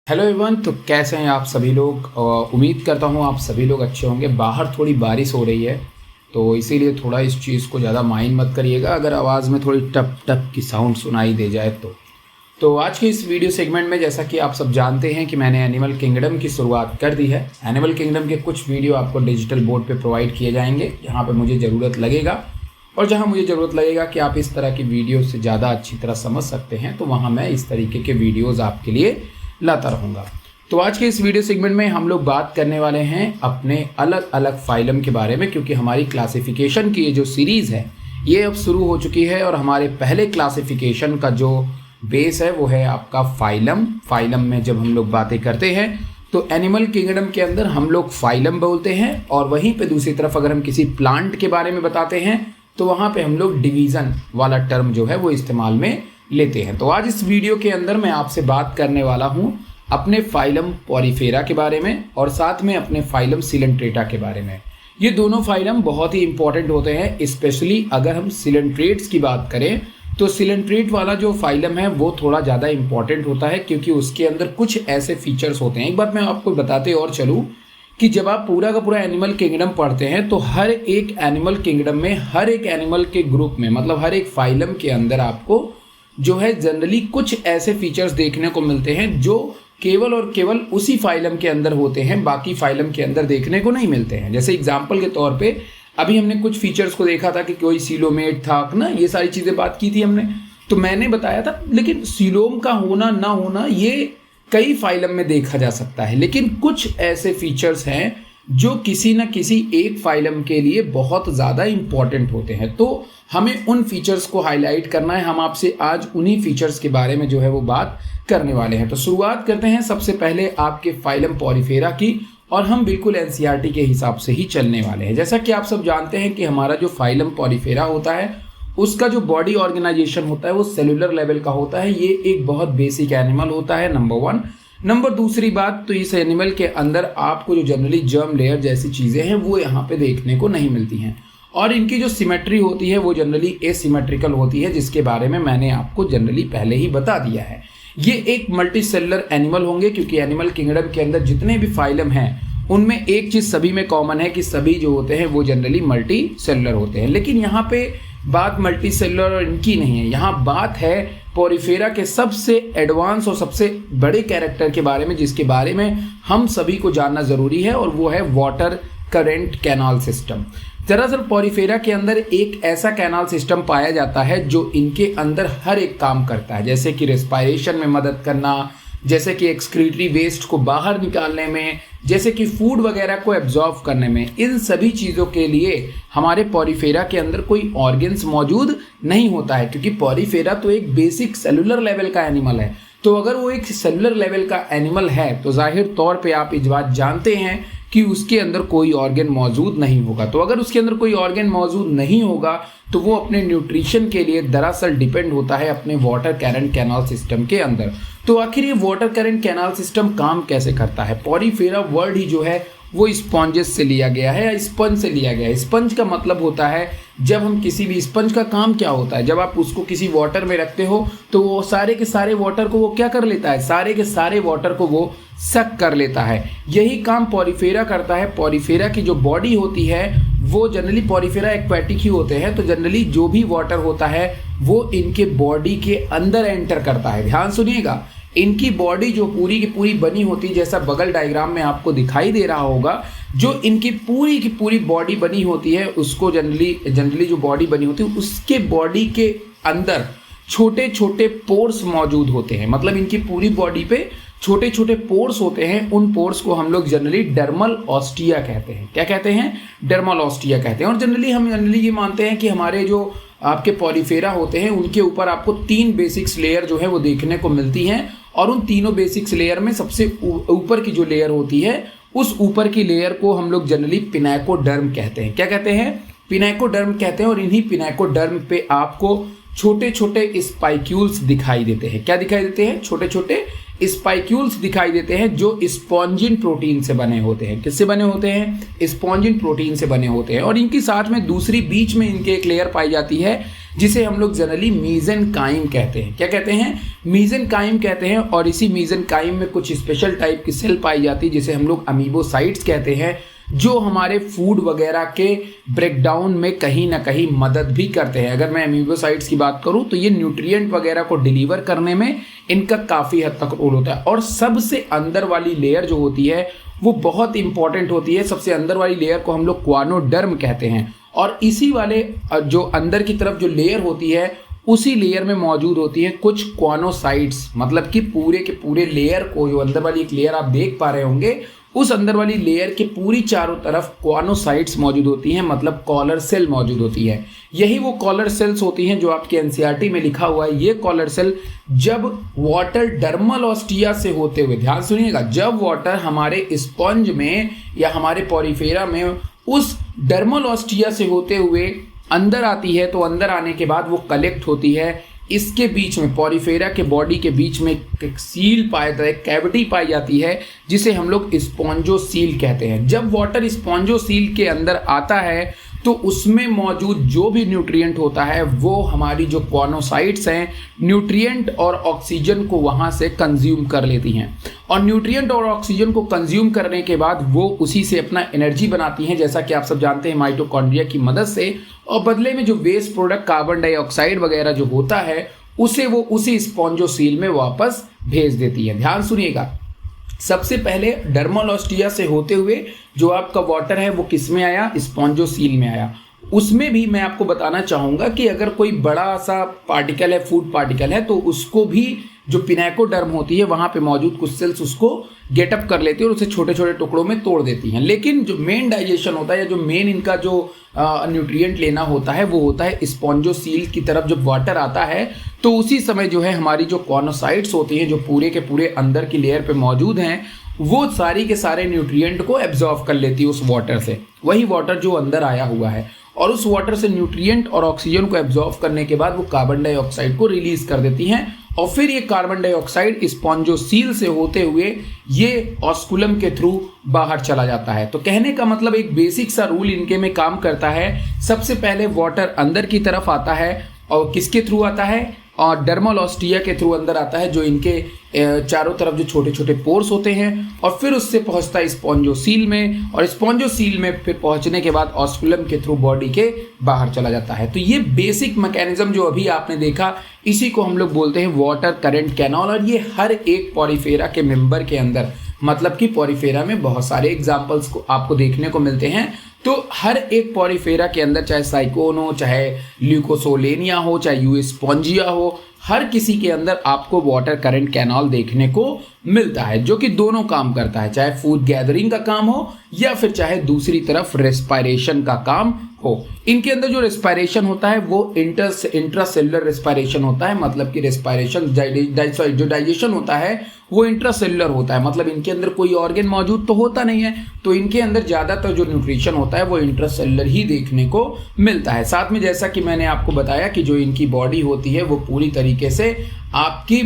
Hello everyone. तो कैसे हैं आप सभी लोग। उम्मीद करता हूँ आप सभी लोग अच्छे होंगे। बाहर थोड़ी बारिश हो रही है तो इसीलिए थोड़ा इस चीज़ को ज़्यादा माइंड मत करिएगा अगर आवाज़ में थोड़ी टप टप की साउंड सुनाई दे जाए तो आज के इस वीडियो सेगमेंट में जैसा कि आप सब जानते हैं कि मैंने एनिमल किंगडम की शुरुआत कर दी है। एनिमल किंगडम के कुछ वीडियो आपको डिजिटल बोर्ड पे प्रोवाइड किए जाएंगे जहाँ पे मुझे ज़रूरत लगेगा, और जहाँ मुझे ज़रूरत लगेगा कि आप इस तरह की वीडियो से ज़्यादा अच्छी तरह समझ सकते हैं तो वहाँ मैं इस तरीके के वीडियोज़ आपके लिए लाता रहूँगा। तो आज के इस वीडियो सेगमेंट में हम लोग बात करने वाले हैं अपने अलग अलग फाइलम के बारे में, क्योंकि हमारी क्लासिफिकेशन की ये जो सीरीज़ है ये अब शुरू हो चुकी है और हमारे पहले क्लासिफिकेशन का जो बेस है वो है आपका फाइलम। फाइलम में जब हम लोग बातें करते हैं तो एनिमल किंगडम के अंदर हम लोग फाइलम बोलते हैं, और वहीं पे दूसरी तरफ अगर हम किसी प्लांट के बारे में बताते हैं तो वहाँ पे हम लोग डिवीज़न वाला टर्म जो है वो इस्तेमाल में लेते हैं। तो आज इस वीडियो के अंदर मैं आपसे बात करने वाला हूँ अपने फाइलम पॉरीफेरा के बारे में और साथ में अपने फाइलम सिलेंट्रेटा के बारे में। ये दोनों फाइलम बहुत ही इंपॉर्टेंट होते हैं, स्पेशली अगर हम सिलेंट्रेट्स की बात करें तो सिलेंट्रेट वाला जो फाइलम है वो थोड़ा ज़्यादा इंपॉर्टेंट होता है, क्योंकि उसके अंदर कुछ ऐसे फीचर्स होते हैं। एक बात मैं आपको बताते और चलूँ कि जब आप पूरा का पूरा एनिमल किंगडम पढ़ते हैं तो हर एक एनिमल किंगडम में हर एक एनिमल के ग्रुप में मतलब हर एक फाइलम के अंदर आपको जो है जनरली कुछ ऐसे फीचर्स देखने को मिलते हैं जो केवल और केवल उसी फाइलम के अंदर होते हैं, बाकी फाइलम के अंदर देखने को नहीं मिलते हैं। जैसे एग्जाम्पल के तौर पे अभी हमने कुछ फीचर्स को देखा था कि कोई सीलोमेट था ना, ये सारी चीज़ें बात की थी हमने, तो मैंने बताया था। लेकिन सीलोम का होना ना होना ये कई फाइलम में देखा जा सकता है, लेकिन कुछ ऐसे फीचर्स हैं जो किसी न किसी एक फाइलम के लिए बहुत ज़्यादा इम्पॉर्टेंट होते हैं, तो हमें उन फीचर्स को हाईलाइट करना है। हम आपसे आज उन्हीं फीचर्स के बारे में जो है वो बात करने वाले हैं। तो शुरुआत करते हैं सबसे पहले आपके फाइलम पॉरीफेरा की, और हम बिल्कुल एनसीईआरटी के हिसाब से ही चलने वाले हैं। जैसा कि आप सब जानते हैं कि हमारा जो फाइलम पॉरीफेरा होता है उसका जो बॉडी ऑर्गेनाइजेशन होता है वो सेलुलर लेवल का होता है। ये एक बहुत बेसिक एनिमल होता है, नंबर वन। नंबर दूसरी बात, तो इस एनिमल के अंदर आपको जो जनरली जर्म लेयर जैसी चीज़ें हैं वो यहाँ पे देखने को नहीं मिलती हैं, और इनकी जो सिमेट्री होती है वो जनरली एसिमेट्रिकल होती है, जिसके बारे में मैंने आपको जनरली पहले ही बता दिया है। ये एक मल्टी सेलुलर एनिमल होंगे, क्योंकि एनिमल किंगडम के अंदर जितने भी फाइलम हैं उनमें एक चीज़ सभी में कॉमन है कि सभी जो होते हैं वो जनरली मल्टी सेलुलर होते हैं। लेकिन यहाँ पे बात मल्टी सेलुलर और इनकी नहीं है, यहाँ बात है पॉरीफेरा के सबसे एडवांस और सबसे बड़े कैरेक्टर के बारे में, जिसके बारे में हम सभी को जानना ज़रूरी है, और वो है वाटर करंट कैनाल सिस्टम। दरअसल पॉरीफेरा के अंदर एक ऐसा कैनाल सिस्टम पाया जाता है जो इनके अंदर हर एक काम करता है, जैसे कि रेस्पिरेशन में मदद करना, जैसे कि एक्सक्रीटरी वेस्ट को बाहर निकालने में, जैसे कि फूड वगैरह को एब्जॉर्व करने में। इन सभी चीज़ों के लिए हमारे पॉरीफेरा के अंदर कोई ऑर्गन्स मौजूद नहीं होता है, क्योंकि पॉरीफेरा तो एक बेसिक सेलुलर लेवल का एनिमल है। तो अगर वो एक सेलुलर लेवल का एनिमल है तो जाहिर तौर पे आप इस बात जानते हैं कि उसके अंदर कोई ऑर्गन मौजूद नहीं होगा। तो अगर उसके अंदर कोई ऑर्गन मौजूद नहीं होगा तो वो अपने न्यूट्रिशन के लिए दरअसल डिपेंड होता है अपने वाटर करंट कैनाल सिस्टम के अंदर। तो आखिर ये वाटर करंट कैनाल सिस्टम काम कैसे करता है? पॉरीफेरा वर्ड ही जो है वो स्पॉन्जेस से लिया गया है या स्पंज से लिया गया है। स्पंज का मतलब होता है जब हम किसी भी, स्पंज का काम क्या होता है, जब आप उसको किसी वाटर में रखते हो तो वो सारे के सारे वाटर को वो क्या कर लेता है, सारे के सारे वाटर को वो सक कर लेता है। यही काम पॉरीफेरा करता है। पॉरीफेरा की जो बॉडी होती है वो जनरली, पॉरीफेरा एक्वेटिक ही होते हैं, तो जनरली जो भी वाटर होता है वो इनके बॉडी के अंदर एंटर करता है। ध्यान सुनिएगा, इनकी बॉडी जो पूरी की पूरी बनी होती है, जैसा बगल डायग्राम में आपको दिखाई दे रहा होगा, जो इनकी पूरी की पूरी बॉडी बनी होती है उसको जनरली जो बॉडी बनी होती है उसके बॉडी के अंदर छोटे छोटे पोर्स मौजूद होते हैं। मतलब इनकी पूरी बॉडी पे छोटे छोटे पोर्स होते हैं। उन पोर्स को हम लोग जनरली डर्मल ऑस्टिया कहते हैं। क्या कहते हैं? डर्मल ऑस्टिया कहते हैं। और जनरली ये मानते हैं कि हमारे जो आपके पॉरीफेरा होते हैं उनके ऊपर आपको 3 बेसिक्स लेयर जो है वो देखने को मिलती हैं, और उन तीनों बेसिक्स लेयर में सबसे ऊपर की जो लेयर होती है उस ऊपर की लेयर को हम लोग जनरली पिनाकोडर्म कहते हैं। क्या कहते हैं? पिनाकोडर्म कहते हैं। और इन्हीं पिनाकोडर्म पे आपको छोटे छोटे स्पाइक्यूल्स दिखाई देते हैं। क्या दिखाई देते हैं? छोटे छोटे स्पाइक्यूल्स दिखाई देते हैं जो स्पॉन्जिन प्रोटीन से बने होते हैं। किससे बने होते हैं? स्पॉन्जिन प्रोटीन से बने होते हैं। और इनकी साथ में दूसरी बीच में इनके एक लेयर पाई जाती है जिसे हम लोग जनरली मीजेनकाइम कहते हैं। क्या कहते हैं? मीजेनकाइम कहते हैं। और इसी मीजेनकाइम में कुछ स्पेशल टाइप की सेल पाई जाती है जिसे हम लोग अमीबोसाइट्स कहते हैं, जो हमारे फूड वगैरह के ब्रेकडाउन में कहीं ना कहीं मदद भी करते हैं। अगर मैं अमीबोसाइट्स की बात करूं तो ये न्यूट्रिएंट वगैरह को डिलीवर करने में इनका काफ़ी हद तक रोल होता है। और सबसे अंदर वाली लेयर जो होती है वो बहुत इंपॉर्टेंट होती है। सबसे अंदर वाली लेयर को हम लोग क्वानोडर्म कहते हैं। और इसी वाले जो अंदर की तरफ जो लेयर होती है उसी लेयर में मौजूद होती है कुछ क्वानोसाइट्स, मतलब कि पूरे के पूरे लेयर को, जो अंदर वाली एक लेयर आप देख पा रहे होंगे, उस अंदर वाली लेयर के पूरी चारों तरफ क्वानोसाइट्स मौजूद होती हैं, मतलब कॉलर सेल मौजूद होती है। यही वो कॉलर सेल्स होती हैं जो आपके एनसीईआरटी में लिखा हुआ है। ये कॉलर सेल जब वाटर डर्मल ऑस्टिया से होते हुए, ध्यान सुनिएगा, जब वाटर हमारे स्पंज में या हमारे पॉरीफेरा में उस डर्मल ऑस्टिया से होते हुए अंदर आती है, तो अंदर आने के बाद वो कलेक्ट होती है। इसके बीच में, पॉरीफेरा के बॉडी के बीच में एक सील पाया जाता है, कैविटी पाई जाती है, जिसे हम लोग स्पॉन्जोसील कहते हैं। जब वाटर स्पॉन्जोसील के अंदर आता है तो उसमें मौजूद जो भी न्यूट्रिएंट होता है वो हमारी जो क्वानोसाइट्स हैं, न्यूट्रिएंट और ऑक्सीजन को वहाँ से कंज्यूम कर लेती हैं। और न्यूट्रिएंट और ऑक्सीजन को कंज्यूम करने के बाद वो उसी से अपना एनर्जी बनाती हैं, जैसा कि आप सब जानते हैं, माइटोकॉन्ड्रिया की मदद से। और बदले में जो वेस्ट प्रोडक्ट कार्बन डाइऑक्साइड वगैरह जो होता है उसे वो उसी स्पॉन्जोसील में वापस भेज देती है। ध्यान सुनिएगा, सबसे पहले डर्मल ऑस्टिया से होते हुए जो आपका वाटर है वो किस में आया? स्पॉन्जोसील में आया। उसमें भी मैं आपको बताना चाहूँगा कि अगर कोई बड़ा सा पार्टिकल है, फूड पार्टिकल है, तो उसको भी जो पिनेकोडर्म होती है वहाँ पे मौजूद कुछ सेल्स उसको गेटअप कर लेती है और उसे छोटे छोटे टुकड़ों में तोड़ देती हैं। लेकिन जो मेन डाइजेशन होता है या जो मेन इनका जो न्यूट्रिएंट लेना होता है वो होता है स्पॉन्जोसील की तरफ। जब वाटर आता है तो उसी समय जो है हमारी जो कॉनोसाइट्स होती हैं, जो पूरे के पूरे अंदर की लेयर पे मौजूद हैं, वो सारी के सारे न्यूट्रिएंट को एब्जॉर्व कर लेती है उस वाटर से। वही वाटर जो अंदर आया हुआ है, और उस वाटर से न्यूट्रिएंट और ऑक्सीजन को एब्जॉर्व करने के बाद वो कार्बन डाइऑक्साइड को रिलीज कर देती हैं। और फिर ये कार्बन डाइऑक्साइड स्पॉन्जोसील से होते हुए ये ऑस्कुलम के थ्रू बाहर चला जाता है। तो कहने का मतलब एक बेसिक सा रूल इनके में काम करता है। सबसे पहले वाटर अंदर की तरफ आता है, और किसके थ्रू आता है? और डर्मल ऑस्टिया के थ्रू अंदर आता है, जो इनके चारों तरफ जो छोटे छोटे पोर्स होते हैं, और फिर उससे पहुंचता है स्पॉन्जोसील में, और स्पॉन्जोसील में फिर पहुंचने के बाद ऑस्कुलम के थ्रू बॉडी के बाहर चला जाता है। तो ये बेसिक मैकेनिज्म जो अभी आपने देखा, इसी को हम लोग बोलते हैं वाटर करंट कैनाल। और ये हर एक पॉरीफेरा के मेंबर के अंदर, मतलब कि पॉरीफेरा में बहुत सारे एग्जाम्पल्स को आपको देखने को मिलते हैं। तो हर एक पॉरीफेरा के अंदर, चाहे साइकोन हो, चाहे ल्यूकोसोलेनिया हो, चाहे यूस्पॉन्जिया हो, हर किसी के अंदर आपको वाटर करंट कैनाल देखने को मिलता है, जो कि दोनों काम करता है, चाहे फूड गैदरिंग का काम हो या फिर चाहे दूसरी तरफ रेस्पिरेशन का काम हो। इनके अंदर जो रेस्पिरेशन होता है वो इंट्रासेलुलर रेस्पिरेशन होता है, मतलब कि रेस्पिरेशन जो डाइजेशन होता है वो इंट्रासेलुलर होता है, मतलब इनके अंदर कोई ऑर्गन मौजूद तो होता नहीं है, तो इनके अंदर ज़्यादातर जो न्यूट्रिशन होता है वो इंट्रासेलुलर ही देखने को मिलता है। साथ में जैसा कि मैंने आपको बताया कि जो इनकी बॉडी होती है वो पूरी तरीके से आपकी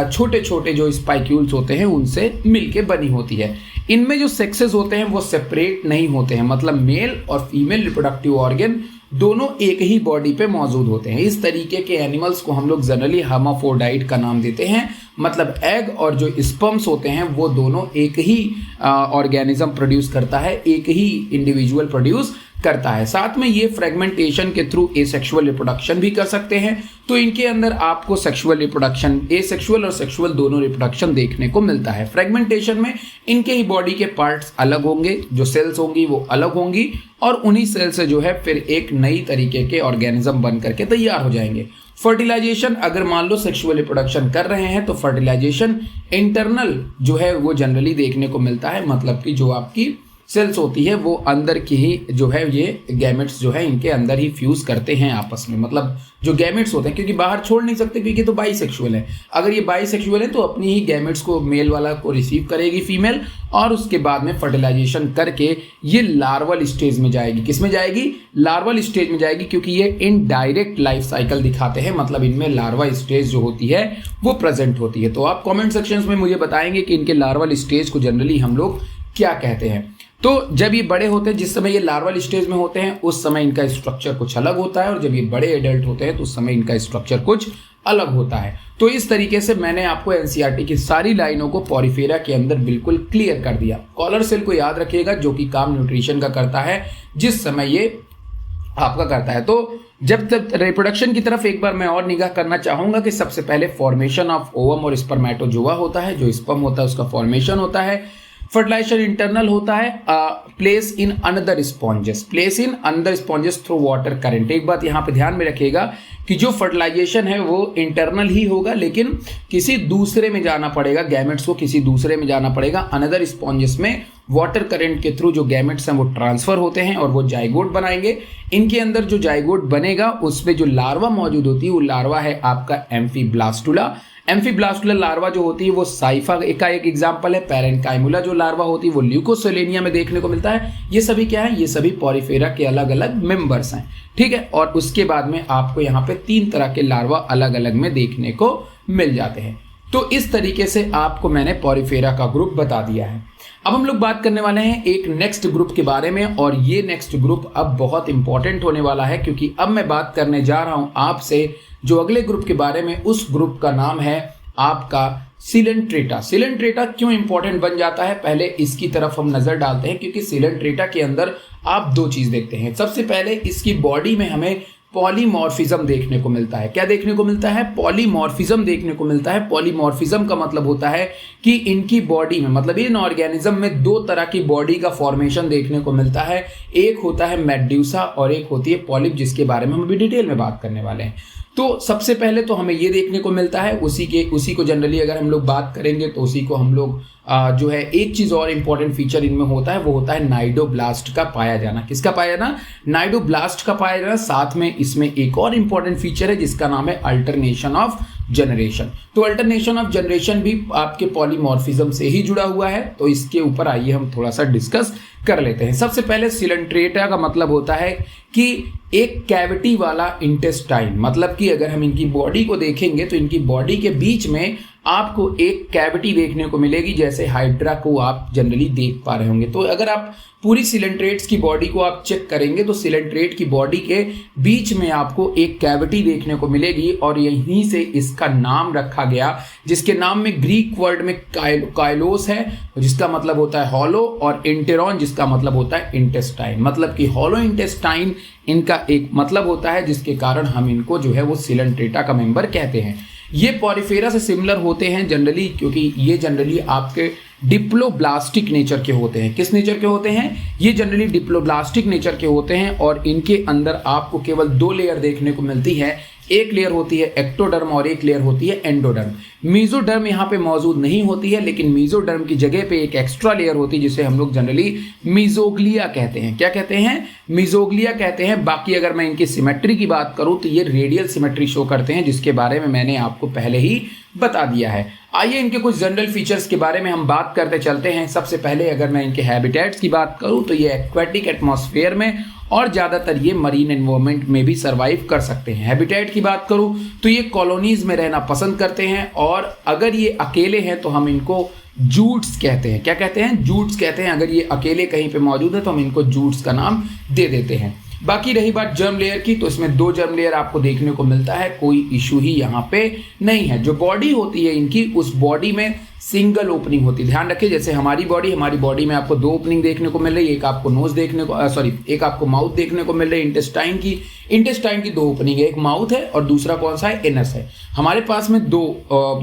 छोटे छोटे जो स्पाइक्यूल्स होते हैं उनसे मिलके बनी होती है। इनमें जो सेक्सेस होते हैं वो सेपरेट नहीं होते हैं, मतलब मेल और फीमेल रिप्रोडक्टिव ऑर्गन दोनों एक ही बॉडी पे मौजूद होते हैं। इस तरीके के एनिमल्स को हम लोग जनरली हर्माफ्रोडाइट का नाम देते हैं, मतलब एग और जो स्पर्म्स होते हैं वो दोनों एक ही ऑर्गेनिज्म प्रोड्यूस करता है, एक ही इंडिविजुअल प्रोड्यूस करता है। साथ में ये फ्रेगमेंटेशन के थ्रू एसेक्सुअल रिप्रोडक्शन भी कर सकते हैं। तो इनके अंदर आपको सेक्सुअल रिप्रोडक्शन, एसेक्सुअल और सेक्सुअल दोनों रिप्रोडक्शन देखने को मिलता है। फ्रेगमेंटेशन में इनके ही बॉडी के पार्ट्स अलग होंगे, जो सेल्स होंगी वो अलग होंगी, और उन्हीं सेल से जो है फिर एक नई तरीके के ऑर्गेनिज्म बन करके तैयार हो जाएंगे। फर्टिलाइजेशन, अगर मान लो सेक्सुअल रिप्रोडक्शन कर रहे हैं तो फर्टिलाइजेशन इंटरनल जो है वो जनरली देखने को मिलता है, मतलब कि जो आपकी सेल्स होती है वो अंदर की ही जो है ये गैमेट्स जो है इनके अंदर ही फ्यूज करते हैं आपस में, मतलब जो गैमेट्स होते हैं, क्योंकि बाहर छोड़ नहीं सकते क्योंकि तो बाइसेक्सुअल है। अगर ये बाइसेक्सुअल है तो अपनी ही गैमेट्स को मेल वाला को रिसीव करेगी फीमेल, और उसके बाद में फर्टिलाइजेशन करके ये लार्वल स्टेज में जाएगी। किस में जाएगी? लार्वल स्टेज में जाएगी, क्योंकि ये इनडायरेक्ट लाइफ साइकिल दिखाते हैं, मतलब इनमें लार्वा स्टेज जो होती है वो प्रेजेंट होती है। तो आप कॉमेंट सेक्शन में मुझे बताएंगे कि इनके लार्वल स्टेज को जनरली हम लोग क्या कहते हैं। तो जब ये बड़े होते हैं, जिस समय ये लार्वल स्टेज में होते हैं उस समय इनका स्ट्रक्चर कुछ अलग होता है, और जब ये बड़े एडल्ट होते हैं तो उस समय इनका स्ट्रक्चर कुछ अलग होता है। तो इस तरीके से मैंने आपको एनसीईआरटी की सारी लाइनों को पॉरीफेरा के अंदर बिल्कुल क्लियर कर दिया। कॉलर सेल को याद रखिएगा, जो कि काम न्यूट्रिशन का करता है जिस समय ये आपका करता है। तो जब तक रिप्रोडक्शन की तरफ एक बार मैं और निगाह करना चाहूंगा कि सबसे पहले फॉर्मेशन ऑफ ओवम और स्पर्मेटोजोआ होता है, जो स्पर्म होता है उसका फॉर्मेशन होता है। फर्टिलाइजेशन इंटरनल होता है, place in another sponges, place in another sponges through water current. एक बात यहाँ पे ध्यान में रखिएगा कि जो फर्टिलाइजेशन है वो इंटरनल ही होगा, लेकिन किसी दूसरे में जाना पड़ेगा, गैमेट्स को किसी दूसरे में जाना पड़ेगा। अनदर स्पॉन्जेस में वाटर करंट के थ्रू जो गैमेट्स हैं वो ट्रांसफर होते हैं और वो जाइगोट बनाएंगे। इनके अंदर जो जाइगोट बनेगा उसमें जो लार्वा मौजूद होती है वो लार्वा है आपका एम्फीब्लास्टुला। एम्फीब्लास्टुलर लार्वा जो होती है वो साइफा का एक एग्जांपल है। पैरेन्काइमुला जो लार्वा होती है वो ल्यूकोसेलेनिया में देखने को मिलता है। ये सभी क्या है, ये सभी पॉरीफेरा के अलग अलग मेंबर्स हैं, ठीक है। और उसके बाद में आपको यहाँ पे 3 तरह के लार्वा अलग अलग में देखने को मिल जाते हैं। तो इस तरीके से आपको मैंने पॉरीफेरा का ग्रुप बता दिया है। अब हम लोग बात करने वाले हैं एक नेक्स्ट ग्रुप के बारे में, और ये नेक्स्ट ग्रुप अब बहुत इंपॉर्टेंट होने वाला है, क्योंकि अब मैं बात करने जा रहा हूं आपसे जो अगले ग्रुप के बारे में। उस ग्रुप का नाम है आपका सिलेंट्रेटा। सिलेंट्रेटा क्यों इंपॉर्टेंट बन जाता है, पहले इसकी तरफ हम नजर डालते हैं, क्योंकि सिलेंट्रेटा के अंदर आप 2 चीज देखते हैं। सबसे पहले इसकी बॉडी में हमें पॉलीमॉर्फिज्म देखने को मिलता है। क्या देखने को मिलता है, पॉलीमॉर्फिज्म देखने को मिलता है। पॉलीमॉर्फिज्म का मतलब होता है कि इनकी बॉडी में, मतलब इन ऑर्गेनिज्म में 2 तरह की बॉडी का फॉर्मेशन देखने को मिलता है। एक होता है मेड्यूसा और एक होती है पॉलिप, जिसके बारे में हम अभी डिटेल में बात करने वाले हैं। तो सबसे पहले तो हमें ये देखने को मिलता है, उसी को जनरली अगर हम लोग बात करेंगे तो उसी को हम लोग जो है, एक चीज और इंपॉर्टेंट फीचर इनमें होता है, वो होता है नाइडोब्लास्ट का पाया जाना। किसका पाया जाना, नाइडोब्लास्ट का पाया जाना। साथ में इसमें एक और इंपॉर्टेंट फीचर है जिसका नाम है अल्टरनेशन ऑफ जनरेशन। तो अल्टरनेशन ऑफ जनरेशन भी आपके पॉलीमॉर्फिज्म से ही जुड़ा हुआ है। तो इसके ऊपर आइए हम थोड़ा सा डिस्कस कर लेते हैं। सबसे पहले सिलेंट्रेटा का मतलब होता है कि एक कैविटी वाला इंटेस्टाइन, मतलब कि अगर हम इनकी बॉडी को देखेंगे तो इनकी बॉडी के बीच में आपको एक कैविटी देखने को मिलेगी, जैसे हाइड्रा को आप जनरली देख पा रहे होंगे। तो अगर आप पूरी सिलेंट्रेट्स की बॉडी को आप चेक करेंगे तो सिलेंट्रेट की बॉडी के बीच में आपको एक कैविटी देखने को मिलेगी, और यहीं से इसका नाम रखा गया, जिसके नाम में ग्रीक वर्ड में काइलोस है जिसका मतलब होता है हॉलो, और इंटेरॉन जिसका मतलब होता है इंटेस्टाइन। मतलब कि हॉलो इंटेस्टाइन इनका एक मतलब होता है, जिसके कारण हम इनको जो है वो सिलेंट्रेटा का मेंबर कहते हैं। ये पॉरीफेरा से सिमिलर होते हैं जनरली, क्योंकि ये जनरली आपके डिप्लोब्लास्टिक नेचर के होते हैं। किस नेचर के होते हैं, ये जनरली डिप्लोब्लास्टिक नेचर के होते हैं, और इनके अंदर आपको केवल 2 लेयर देखने को मिलती है। एक लेयर होती है एक्टोडर्म और एक लेयर होती है एंडोडर्म। मीजोडर्म यहाँ पे मौजूद नहीं होती है, लेकिन मीजोडर्म की जगह पे एक एक्स्ट्रा लेयर होती है जिसे हम लोग जनरली मीजोग्लिया कहते हैं। क्या कहते हैं, मीजोग्लिया कहते हैं। बाकी अगर मैं इनकी सिमेट्री की बात करूं तो ये रेडियल सिमेट्री शो करते हैं, जिसके बारे में मैंने आपको पहले ही बता दिया है। आइए इनके कुछ जनरल फीचर्स के बारे में हम बात करते चलते हैं। सबसे पहले अगर मैं इनके हैबिटेट्स की बात करूं तो ये एक्वेटिक एटमॉस्फेयर में और ज़्यादातर ये मरीन एनवायरनमेंट में भी सर्वाइव कर सकते हैं। हैबिटेट की बात करूं तो ये कॉलोनीज में रहना पसंद करते हैं, और अगर ये अकेले हैं तो हम इनको जूट्स कहते हैं। क्या कहते हैं, जूट्स कहते हैं। अगर ये अकेले कहीं पे मौजूद है तो हम इनको जूट्स का नाम दे देते हैं। बाकी रही बात जर्म लेयर की, तो इसमें 2 जर्म लेयर आपको देखने को मिलता है, कोई इशू ही यहाँ पे नहीं है। जो बॉडी होती है इनकी, उस बॉडी में सिंगल ओपनिंग होती है। ध्यान रखिए, जैसे हमारी बॉडी में आपको 2 ओपनिंग देखने को मिल रही है। एक आपको नोज देखने को एक आपको माउथ देखने को मिल रही है। इंटेस्टाइन की 2 ओपनिंग है, एक माउथ है और दूसरा कौन सा है, एनस है। हमारे पास में 2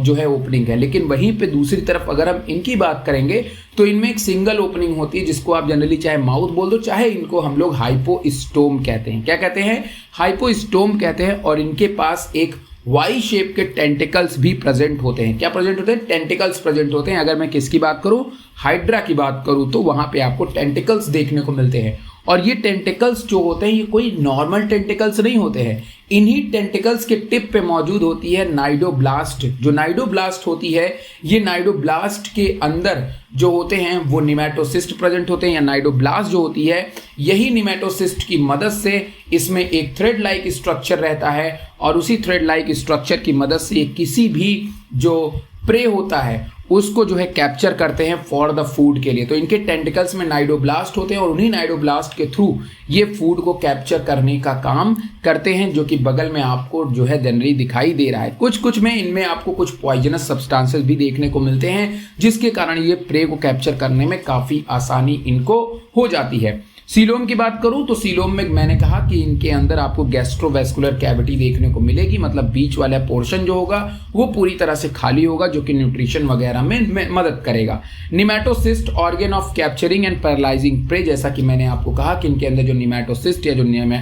जो है ओपनिंग है, लेकिन वहीं पे दूसरी तरफ अगर हम इनकी बात करेंगे तो इनमें एक सिंगल ओपनिंग होती है, जिसको आप जनरली चाहे माउथ बोल दो, चाहे इनको हम लोग हाइपोस्टोम कहते हैं। क्या कहते हैं, हाइपोस्टोम कहते हैं। और इनके पास एक वाई शेप के टेंटिकल्स भी प्रेजेंट होते हैं। क्या प्रेजेंट होते हैं, टेंटिकल्स प्रेजेंट होते हैं। अगर मैं किसकी बात करूं, हाइड्रा की बात करूं, तो वहां पे आपको टेंटिकल्स देखने को मिलते हैं। और ये टेंटिकल्स जो होते हैं ये कोई नॉर्मल टेंटिकल्स नहीं होते हैं। इन्हीं टेंटिकल्स के टिप पे मौजूद होती है नाइडोब्लास्ट। जो नाइडोब्लास्ट होती है, ये नाइडोब्लास्ट के अंदर जो होते हैं वो निमेटोसिस्ट प्रेजेंट होते हैं, या नाइडोब्लास्ट जो होती है यही निमेटोसिस्ट की मदद से इसमें एक थ्रेड लाइक स्ट्रक्चर रहता है, और उसी थ्रेड लाइक स्ट्रक्चर की मदद से किसी भी जो प्रे होता है उसको जो है कैप्चर करते हैं फॉर द फूड के लिए। तो इनके टेंटिकल्स में नाइडोब्लास्ट होते हैं और उन्हीं नाइडोब्लास्ट के थ्रू ये फूड को कैप्चर करने का काम करते हैं, जो कि बगल में आपको जो है जनरली दिखाई दे रहा है। कुछ में इनमें आपको कुछ पॉइजनस सब्सटेंसेस भी देखने को मिलते हैं, जिसके कारण ये प्रे को कैप्चर करने में काफ़ी आसानी इनको हो जाती है। सीलोम की बात करूं तो सीलोम में मैंने कहा कि इनके अंदर आपको गैस्ट्रोवेस्कुलर कैविटी देखने को मिलेगी, मतलब बीच वाला पोर्शन जो होगा वो पूरी तरह से खाली होगा, जो कि न्यूट्रिशन वगैरह में मदद करेगा। Nematocyst organ of capturing and paralysing prey, जैसा कि मैंने आपको कहा कि इनके अंदर जो निमेटोसिस्ट या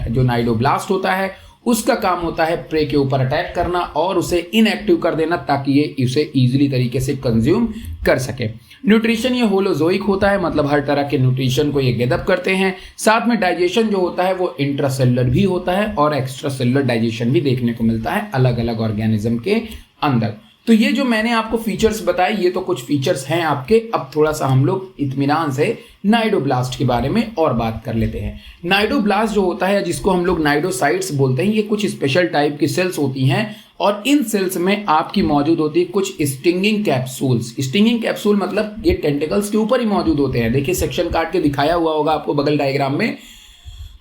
जो नाइडोब्लास्ट होता है उसका काम होता है प्रे के ऊपर अटैक करना और उसे इनएक्टिव कर देना, ताकि ये इसे इजीली तरीके से कंज्यूम कर सके। न्यूट्रिशन ये होलोजोइक होता है, मतलब हर तरह के न्यूट्रिशन को ये गेदअप करते हैं। साथ में डाइजेशन जो होता है वो इंट्रासेलुलर भी होता है और एक्स्ट्रा सेलुलर डाइजेशन भी देखने को मिलता है अलग अलग ऑर्गेनिज्म के अंदर। तो ये जो मैंने आपको फीचर्स बताए ये तो कुछ फीचर्स हैं आपके। अब थोड़ा सा हम लोग इत्मीनान से नाइडोब्लास्ट के बारे में और बात कर लेते हैं। नाइडोब्लास्ट जो होता है, जिसको हम लोग नाइडोसाइट्स बोलते हैं, ये कुछ स्पेशल टाइप की सेल्स होती हैं और इन सेल्स में आपकी मौजूद होती है कुछ स्टिंगिंग कैप्सूल्स। स्टिंगिंग कैप्सूल मतलब ये टेंटिकल्स के ऊपर ही मौजूद होते हैं। देखिए सेक्शन काट के दिखाया हुआ होगा आपको बगल डायग्राम में।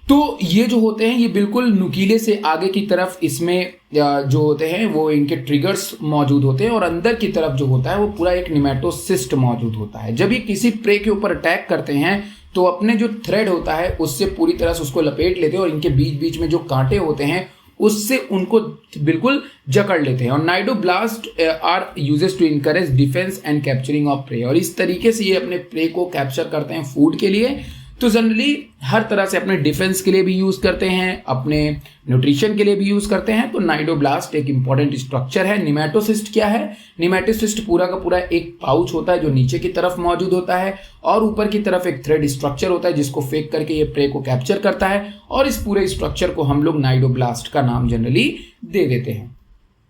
तो ये जो होते हैं ये बिल्कुल नुकीले से आगे की तरफ इसमें जो होते हैं वो इनके ट्रिगर्स मौजूद होते हैं और अंदर की तरफ जो होता है वो पूरा एक निमेटोसिस्ट मौजूद होता है। जब ये किसी प्रे के ऊपर अटैक करते हैं तो अपने जो थ्रेड होता है उससे पूरी तरह से उसको लपेट लेते हैं और इनके बीच बीच में जो कांटे होते हैं उससे उनको बिल्कुल जकड़ लेते हैं। और cnidoblast are uses to encourage defence and capturing of prey, और इस तरीके से ये अपने प्रे को कैप्चर करते हैं फूड के लिए। तो जनरली हर तरह से अपने डिफेंस के लिए भी यूज करते हैं, अपने न्यूट्रिशन के लिए भी यूज करते हैं। तो नाइडोब्लास्ट एक इंपॉर्टेंट स्ट्रक्चर है। निमेटोसिस्ट क्या है? निमेटोसिस्ट पूरा का पूरा एक पाउच होता है जो नीचे की तरफ मौजूद होता है और ऊपर की तरफ एक थ्रेड स्ट्रक्चर होता है जिसको फेंक करके ये प्रे को कैप्चर करता है और इस पूरे स्ट्रक्चर को हम लोग नाइडोब्लास्ट का नाम जनरली दे देते हैं।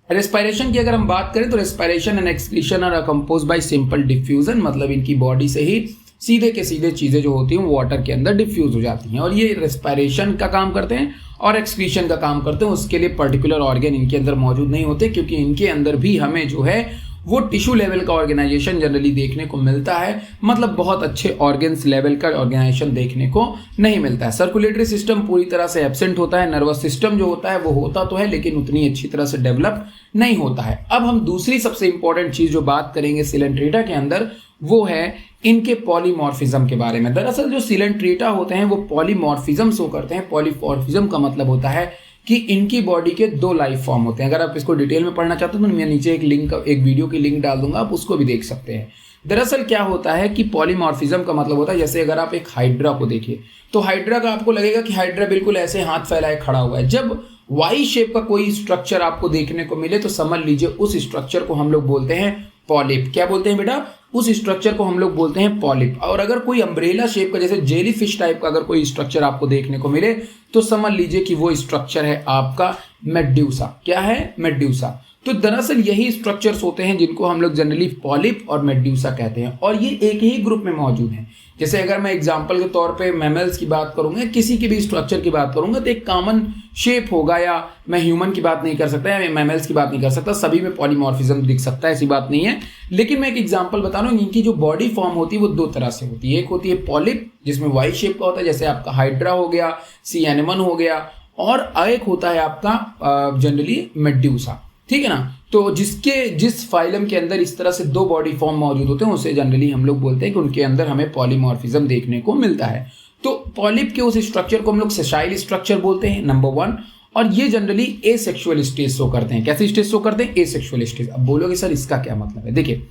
रेस्पिरेशन की अगर हम बात करें तो respiration and excretion are compose by simple diffusion, मतलब इनकी बॉडी से ही सीधे के सीधे चीजें जो होती हैं वाटर के अंदर डिफ्यूज हो जाती हैं और ये रेस्पिरेशन का काम करते हैं और एक्सक्रीशन का काम करते हैं। उसके लिए पर्टिकुलर ऑर्गन इनके अंदर मौजूद नहीं होते, क्योंकि इनके अंदर भी हमें जो है वो टिश्यू लेवल का ऑर्गेनाइजेशन जनरली देखने को मिलता है, मतलब बहुत अच्छे ऑर्गन्स लेवल का ऑर्गेनाइजेशन देखने को नहीं मिलता है। सर्कुलेटरी सिस्टम पूरी तरह से एब्सेंट होता है। नर्वस सिस्टम जो होता है वो होता तो है लेकिन उतनी अच्छी तरह से डेवलप नहीं होता है। अब हम दूसरी सबसे इंपॉर्टेंट चीज जो बात करेंगे सिलेंट्रेटा के अंदर वो है इनके पॉलीमॉर्फिज्म के बारे में। दरअसल जो सिलेंट्रेटा होते हैं वो पॉलीमॉर्फिज्म शो करते हैं। पॉलीमॉर्फिज्म का मतलब होता है कि इनकी बॉडी के दो लाइफ फॉर्म होते हैं। अगर आप इसको डिटेल में पढ़ना चाहते हो तो मैं नीचे एक वीडियो की लिंक डाल दूंगा, आप उसको भी देख सकते हैं। दरअसल क्या होता है कि पॉलीमॉर्फिज्म का मतलब होता है, जैसे अगर आप एक हाइड्रा को देखिए तो हाइड्रा का आपको लगेगा कि हाइड्रा बिल्कुल ऐसे हाथ फैलाए खड़ा हुआ है। जब वाई शेप का कोई स्ट्रक्चर आपको देखने को मिले तो समझ लीजिए उस स्ट्रक्चर को हम लोग बोलते हैं पॉलिप। क्या बोलते हैं बेटा? उस स्ट्रक्चर को हम लोग बोलते हैं पॉलिप। और अगर कोई अम्ब्रेला शेप का जैसे जेली फिश टाइप का अगर कोई स्ट्रक्चर आपको देखने को मिले तो समझ लीजिए कि वो स्ट्रक्चर है आपका मेड्यूसा। क्या है? मेड्यूसा। तो दरअसल यही स्ट्रक्चर्स होते हैं जिनको हम लोग जनरली पॉलिप और मेड्यूसा कहते हैं और ये एक ही ग्रुप में मौजूद हैं। जैसे अगर मैं एग्जांपल के तौर पे मैमल्स की बात करूंगा, किसी की भी स्ट्रक्चर की बात करूंगा तो एक कॉमन शेप होगा, या मैं ह्यूमन की बात नहीं कर सकता या मैमल्स की बात नहीं कर सकता, सभी में पॉलीमॉर्फिज्म दिख सकता है, ऐसी बात नहीं है। लेकिन मैं एक एग्जांपल बता रहा हूँ, इनकी जो बॉडी फॉर्म होती है वो दो तरह से होती है। एक होती है पॉलिप जिसमें वाई शेप का होता है, जैसे आपका हाइड्रा हो गया, सी एनिमन हो गया, और एक होता है आपका जनरली मेड्यूसा। ठीक है ना? तो जिस फाइलम के अंदर इस तरह से दो बॉडी फॉर्म मौजूद होते हैं उसे जनरली हम लोग बोलते हैं कि उनके अंदर हमें पॉलीमॉर्फिज्म देखने को मिलता है। तो पॉलिप के उस स्ट्रक्चर को हम लोग सेसाइल स्ट्रक्चर बोलते हैं, नंबर 1। और ये जनरली एसेक्सुअल स्टेज शो करते हैं। कैसे स्टेज शो करते हैं? Asexual stage. अब बोलोगे सर इसका क्या मतलब है? देखिए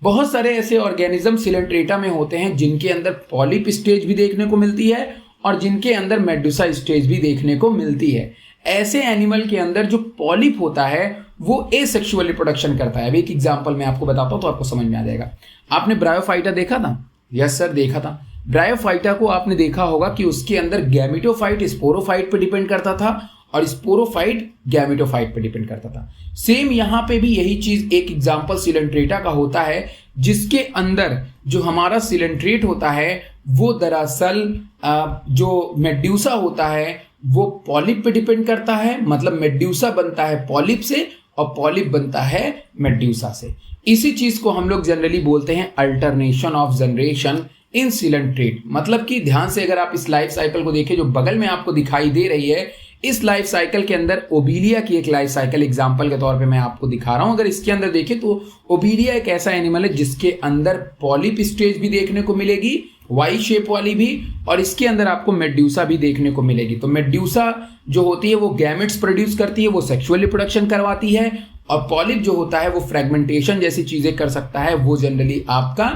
बहुत सारे ऐसे ऑर्गेनिज्म सिलेंट्रेटा में होते हैं जिनके अंदर पॉलिप स्टेज भी देखने को मिलती है और जिनके अंदर मेडुसा स्टेज भी देखने को मिलती है। ऐसे एनिमल के अंदर जो पॉलिप होता है वो एसेक्सुअल रिप्रोडक्शन करता है। अभी एक एग्जांपल मैं आपको बताता हूं तो आपको समझ में आ जाएगा। आपने ब्रायोफाइटा देखा था? यस सर, देखा था। ब्रायोफाइटा को आपने देखा होगा कि उसके अंदर गैमेटोफाइट स्पोरोफाइट पे डिपेंड करता था और स्पोरोफाइट गैमेटोफाइट पे डिपेंड करता था। सेम यहां पे भी यही चीज एक एग्जांपल सिलेंट्रेटा का होता है, जिसके अंदर जो हमारा सिलेंट्रेट होता है वो दरअसल जो मेड्यूसा होता है वो पॉलिप पे डिपेंड करता है, मतलब मेड्यूसा बनता है पॉलिप से और पॉलिप बनता है मेड्यूसा से। इसी चीज को हम लोग जनरली बोलते हैं alternation of generation in coelenterate. मतलब कि ध्यान से अगर आप इस लाइफ साइकिल को देखें जो बगल में आपको दिखाई दे रही है, इस लाइफ साइकिल के अंदर ओबीलिया की एक लाइफ साइकिल एग्जांपल के तौर पे मैं आपको दिखा रहा हूं। अगर इसके अंदर देखें तो ओबीलिया एक ऐसा एनिमल है जिसके अंदर पॉलिप स्टेज भी देखने को मिलेगी, वाई शेप वाली भी, और इसके अंदर आपको मेड्यूसा भी देखने को मिलेगी। तो मेड्यूसा जो होती है वो गैमेट्स प्रोड्यूस करती है, वो सेक्सुअल रिप्रोडक्शन करवाती है, और पॉलिप जो होता है वो फ्रेगमेंटेशन जैसी चीजें कर सकता है, वो जनरली आपका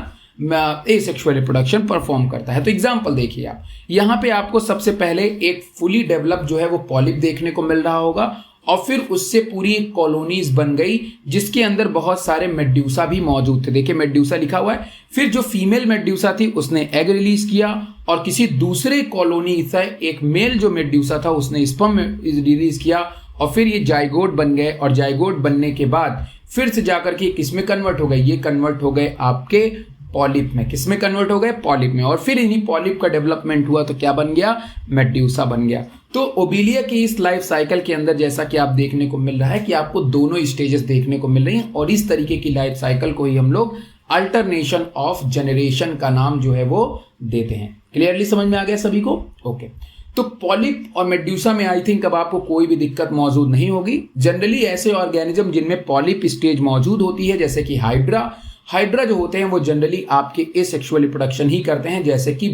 एसेक्सुअल रिप्रोडक्शन परफॉर्म करता है। तो एग्जांपल देखिए आप, यहाँ पे आपको सबसे पहले एक फुली डेवलप जो है वो पॉलिप देखने को मिल रहा होगा, और फिर उससे पूरी एक कॉलोनीज बन गई जिसके अंदर बहुत सारे मेड्यूसा भी मौजूद थे। देखिए मेड्यूसा लिखा हुआ है। फिर जो फीमेल मेड्यूसा थी उसने एग रिलीज किया, और किसी दूसरे कॉलोनी से एक मेल जो मेड्यूसा था उसने स्पर्म रिलीज किया, और फिर ये जाइगोट बन गए, और जाइगोट बनने के बाद फिर से जाकर के किसमें कन्वर्ट हो गए, ये कन्वर्ट हो गए आपके पॉलिप में। किसमें कन्वर्ट हो गए, पॉलिप में। और फिर इन्हीं पॉलिप का डेवलपमेंट हुआ तो क्या बन गया, मेड्यूसा बन गया। तो ओबीलिया की इस लाइफ साइकिल के अंदर जैसा कि आप देखने को मिल रहा है कि आपको दोनों स्टेजेस देखने को मिल रही हैं, और इस तरीके की लाइफ साइकिल को ही हम लोग अल्टरनेशन ऑफ जनरेशन का नाम जो है वो देते हैं। क्लियरली समझ में आ गया सभी को? ओके। तो पॉलिप और मेड्यूसा में आई थिंक अब आपको कोई भी दिक्कत मौजूद नहीं होगी। जनरली ऐसे ऑर्गेनिज्म जिनमें पॉलिप स्टेज मौजूद होती है जैसे कि हाइड्रा जो होते हैं वो जनरली आपके एसेक्सुअल रिप्रोडक्शन ही करते हैं, जैसे कि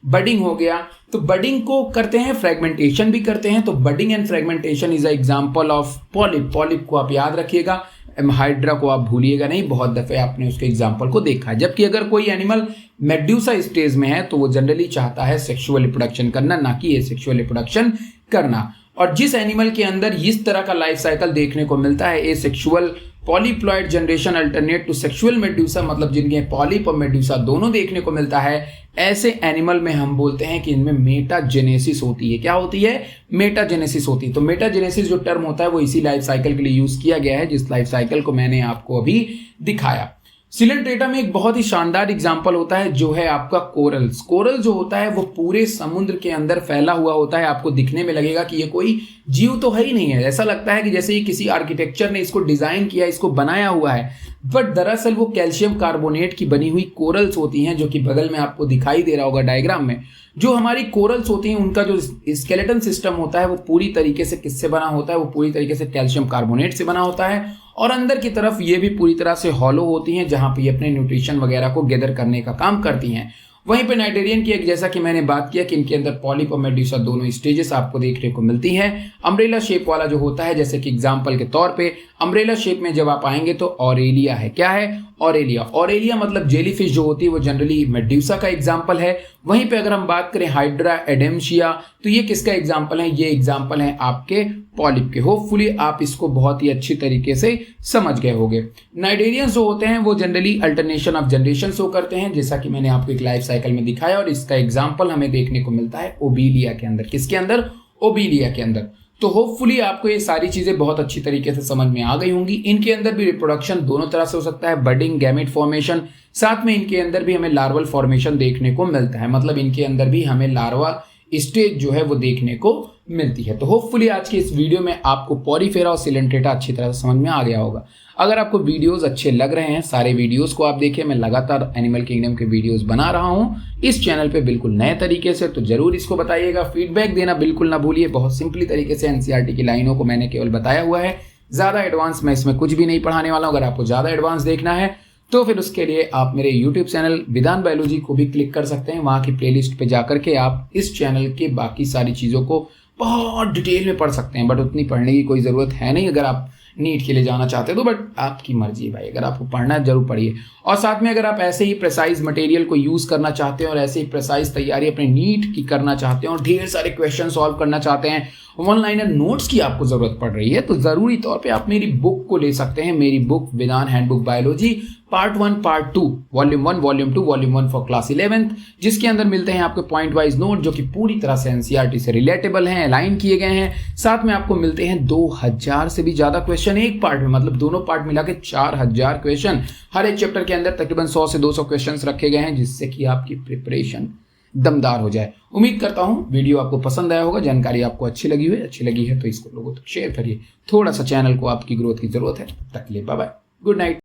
बडिंग हो गया। तो बडिंग को करते हैं, फ्रेगमेंटेशन भी करते हैं। तो budding and fragmentation is a example of polyp को आप याद रखिएगा, हाइड्रा को आप भूलिएगा नहीं, बहुत दफे आपने उसके एग्जांपल को देखा है। जबकि अगर कोई एनिमल मेड्यूसा स्टेज में है तो वो जनरली चाहता है सेक्सुअल रिप्रोडक्शन करना, ना कि एसेक्सुअल रिप्रोडक्शन करना। और जिस एनिमल के अंदर इस तरह का लाइफ साइकिल देखने को मिलता है, asexual polyploid generation alternate to sexual medusa, मतलब जिनके पॉलिप और मेड्यूसा दोनों देखने को मिलता है, ऐसे एनिमल में हम बोलते हैं कि इनमें मेटाजेनेसिस होती है। क्या होती है? मेटाजेनेसिस होती है। तो मेटाजेनेसिस जो टर्म होता है वो इसी लाइफ साइकिल के लिए यूज किया गया है जिस लाइफ साइकिल को मैंने आपको अभी दिखाया। सिलेंट्रेटा में एक बहुत ही शानदार एग्जाम्पल होता है जो है आपका कोरल्स। कोरल जो होता है वो पूरे समुद्र के अंदर फैला हुआ होता है। आपको दिखने में लगेगा कि ये कोई जीव तो है ही नहीं है, ऐसा लगता है कि जैसे ये किसी आर्किटेक्चर ने इसको डिजाइन किया, इसको बनाया हुआ है, बट दरअसल वो कैल्शियम कार्बोनेट की बनी हुई कोरल्स होती हैं, जो कि बगल में आपको दिखाई दे रहा होगा डायग्राम में। जो हमारी कोरल्स होती हैं उनका जो स्केलेटन सिस्टम होता है वो पूरी तरीके से किससे बना होता है, वो पूरी तरीके से कैल्शियम कार्बोनेट से बना होता है, और अंदर की तरफ ये भी पूरी तरह से हॉलो होती हैं जहां पे ये अपने न्यूट्रिशन वगैरह को गैदर करने का काम करती हैं। वहीं पे नाइटेरियन की एक, जैसा कि मैंने बात किया कि इनके अंदर पॉलिप और मेड्यूसा दोनों स्टेजेस आपको देखने को मिलती हैं। अम्ब्रेला शेप वाला जो होता है, जैसे कि एग्जांपल के तौर पे अम्ब्रेला शेप में जब आप आएंगे तो ऑरेलिया है। क्या है? ऑरेलिया मतलब जेलीफिश जो होती है वो जनरली मेड्यूसा का एग्जांपल है। वहीं पे अगर हम बात करें हाइड्रा एडेम्शिया, तो ये किसका एग्जांपल है? ये एग्जांपल है आपके पॉलिप के। होपफुली आप इसको बहुत ही अच्छी तरीके से समझ गए होंगे। नाइटेरियंस जो होते हैं वो generally alternation of generation show करते हैं, जैसा कि मैंने आपको एक लाइफ साइकिल में दिखाया, और इसका एग्जांपल हमें देखने को मिलता है ओबीलिया के अंदर। किसके अंदर? ओबीलिया के अंदर। तो होपफुली आपको ये सारी चीजें बहुत अच्छी तरीके से समझ में आ गई होंगी। इनके अंदर भी रिप्रोडक्शन दोनों तरह से हो सकता है, बडिंग, गैमेट फॉर्मेशन, साथ में इनके अंदर भी हमें लार्वल फॉर्मेशन देखने को मिलता है, मतलब इनके अंदर भी हमें लार्वा स्टेज जो है वो देखने को मिलती है। तो होपफुली आज की इस वीडियो में आपको पॉरीफेरा और सिलेंट्रेटा अच्छी तरह से समझ में आ गया होगा। अगर आपको वीडियोस अच्छे लग रहे हैं, सारे वीडियोस को आप देखें, मैं लगातार एनिमल किंगडम के वीडियोस बना रहा हूं इस चैनल पे बिल्कुल नए तरीके से, तो जरूर इसको बताइएगा। फीडबैक देना बिल्कुल ना भूलिए। बहुत सिंपली तरीके से एनसीईआरटी की लाइनों को मैंने केवल बताया हुआ है, ज्यादा एडवांस मैं इसमें कुछ भी नहीं पढ़ाने वाला हूं। अगर आपको ज्यादा एडवांस देखना है तो फिर उसके लिए आप मेरे YouTube चैनल विधान बायोलॉजी को भी क्लिक कर सकते हैं। वहां की प्लेलिस्ट पे जाकर के आप इस चैनल के बाकी सारी चीज़ों को बहुत डिटेल में पढ़ सकते हैं, बट उतनी पढ़ने की कोई ज़रूरत है नहीं। अगर आप नीट के लिए जाना चाहते हो तो बट आपकी मर्जी है भाई, अगर आपको पढ़ना है जरूर पढ़िए। और साथ में अगर आप ऐसे ही प्रेसाइज मटेरियल को यूज़ करना चाहते हैं और ऐसे ही प्रेसाइज तैयारी अपने नीट की करना चाहते हैं और ढेर सारे क्वेश्चन सॉल्व करना चाहते हैं, वन लाइनर नोट्स की आपको ज़रूरत पड़ रही है, तो ज़रूरी तौर पे आप मेरी बुक को ले सकते हैं। मेरी बुक विधान handbook biology part 1 part 2 volume 1 volume 2 volume 1 for class 11th, जिसके अंदर मिलते हैं आपके पॉइंट वाइज नोट जो कि पूरी तरह से एनसीईआरटी से रिलेटेबल हैं, अलाइन किए गए हैं। साथ में आपको मिलते हैं 2000 से भी ज़्यादा क्वेश्चन एक पार्ट में, मतलब दोनों पार्ट मिला के 4000 क्वेश्चन। हर एक चैप्टर के अंदर तकरीबन 100 से 200 क्वेश्चन रखे गए हैं, जिससे कि आपकी प्रिपरेशन दमदार हो जाए। उम्मीद करता हूँ वीडियो आपको पसंद आया होगा, जानकारी आपको अच्छी लगी है तो इसको लोगों तक शेयर करिए। थोड़ा सा चैनल को आपकी ग्रोथ की जरूरत है। तक के लिए बाय बाय, गुड नाइट।